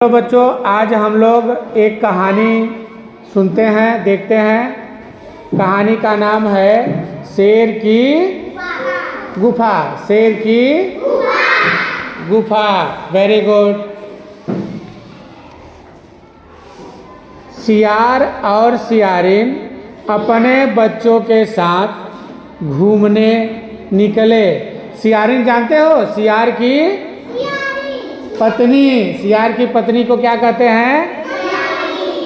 तो बच्चों, आज हम लोग एक कहानी सुनते हैं, देखते हैं। कहानी का नाम है शेर की गुफा। शेर की गुफा। Very good. सियार और सियारिन अपने बच्चों के साथ घूमने निकले। सियारिन जानते हो? सियार की पत्नी। सियार की पत्नी को क्या कहते हैं?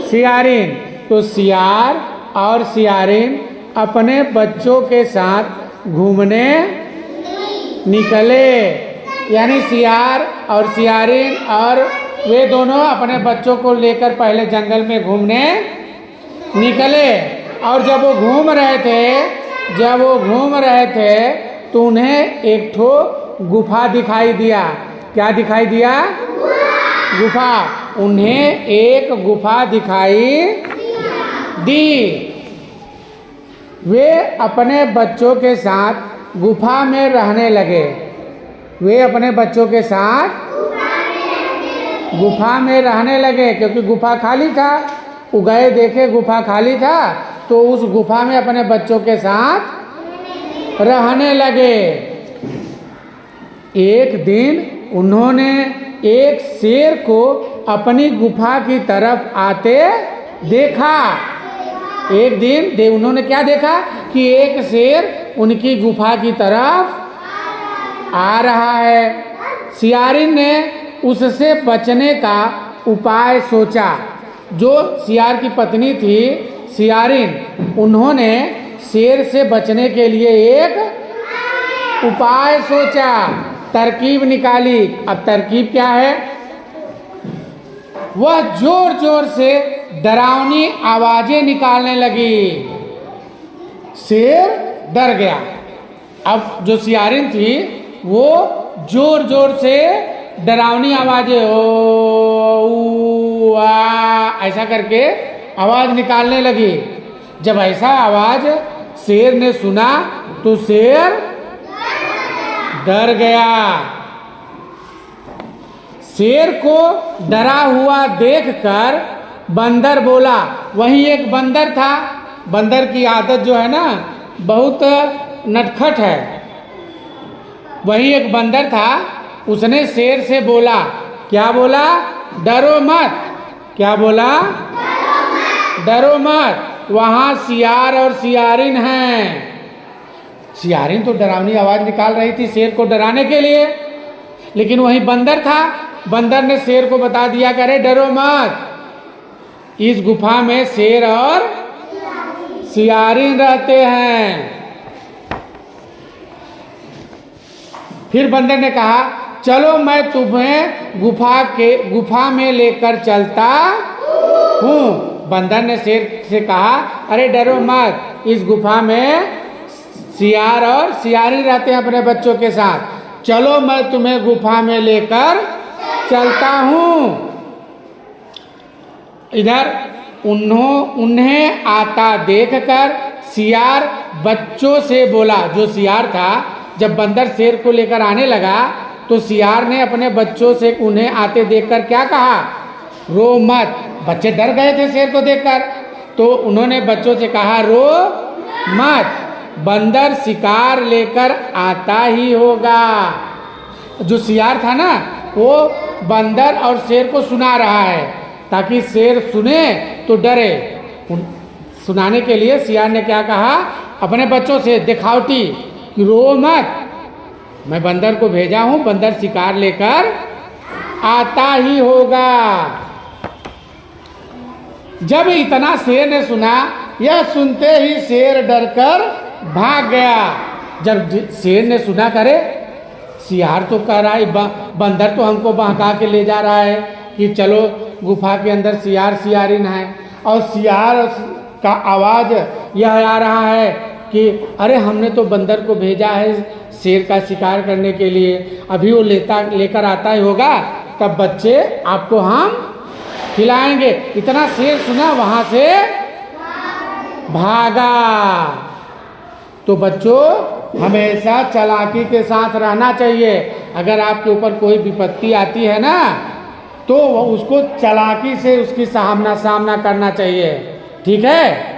सियारिन। तो सियार और सियारिन अपने बच्चों के साथ घूमने निकले। यानी सियार और सियारिन और वे दोनों अपने बच्चों को लेकर पहले जंगल में घूमने निकले। और जब वो घूम रहे थे तो उन्हें एक ठो गुफा दिखाई दिया। क्या दिखाई दिया? गुफा। उन्हें एक गुफा दिखाई दी। वे अपने बच्चों के साथ गुफा में रहने लगे। गुफा में रहने लगे क्योंकि गुफा खाली था। वो गए, देखे गुफा खाली था तो उस गुफा में अपने बच्चों के साथ रहने लगे। एक दिन उन्होंने एक शेर को अपनी गुफा की तरफ आते देखा। एक दिन उन्होंने क्या देखा कि एक शेर उनकी गुफा की तरफ आ रहा है। सियारिन ने उससे बचने का उपाय सोचा। जो सियार की पत्नी थी सियारिन, उन्होंने शेर से बचने के लिए एक उपाय सोचा, तरकीब निकाली। अब तरकीब क्या है? वह जोर जोर से डरावनी आवाजें निकालने लगी। शेर डर गया। अब जो सियारिन थी वो जोर जोर से डरावनी आवाजें ऊ आ ऐसा करके आवाज निकालने लगी। जब ऐसा आवाज शेर ने सुना तो शेर डर गया। शेर को डरा हुआ देखकर बंदर बोला। वहीं एक बंदर था। बंदर की आदत जो है ना, बहुत नटखट है। वहीं एक बंदर था, उसने शेर से बोला। क्या बोला? डरो मत। क्या बोला? डरो मत। वहां सियार और सियारिन हैं। सियारिन तो डरावनी आवाज निकाल रही थी शेर को डराने के लिए, लेकिन वहीं बंदर था। बंदर ने शेर को बता दिया कि अरे डरो मत, इस गुफा में शेर और सियारिन रहते हैं। फिर बंदर ने कहा चलो मैं तुम्हें गुफा में लेकर चलता हूँ। बंदर ने शेर से कहा अरे डरो मत, इस गुफा में सियार और सियारिन रहते हैं अपने बच्चों के साथ। चलो मैं तुम्हें गुफा में लेकर चलता हूँ। इधर उन्हें आता देखकर सियार बच्चों से बोला। जो सियार था, जब बंदर शेर को लेकर आने लगा तो सियार ने अपने बच्चों से उन्हें आते देखकर क्या कहा? रो मत। बच्चे डर गए थे शेर को देखकर, तो उन्होंने बच्चों से कहा रो मत, बंदर शिकार लेकर आता ही होगा। जो सियार था ना, वो बंदर और शेर को सुना रहा है ताकि शेर सुने तो डरे। सुनाने के लिए सियार ने क्या कहा अपने बच्चों से, दिखावटी, कि रो मत, मैं बंदर को भेजा हूं, बंदर शिकार लेकर आता ही होगा। जब इतना शेर ने सुना, यह सुनते ही शेर डरकर भाग गया। जब शेर ने सुना, करे सियार तो कह रहा है, बंदर तो हमको बहका के ले जा रहा है कि चलो गुफा के अंदर सियार सियारिन है, और सियार का आवाज यह आ रहा है कि अरे हमने तो बंदर को भेजा है शेर का शिकार करने के लिए, अभी वो लेकर आता ही होगा, तब बच्चे आपको हम खिलाएंगे। इतना शेर सुना, वहां से भागा। तो बच्चों, हमेशा चालाकी के साथ रहना चाहिए। अगर आपके ऊपर कोई विपत्ति आती है ना, तो उसको चालाकी से उसकी सामना करना चाहिए। ठीक है।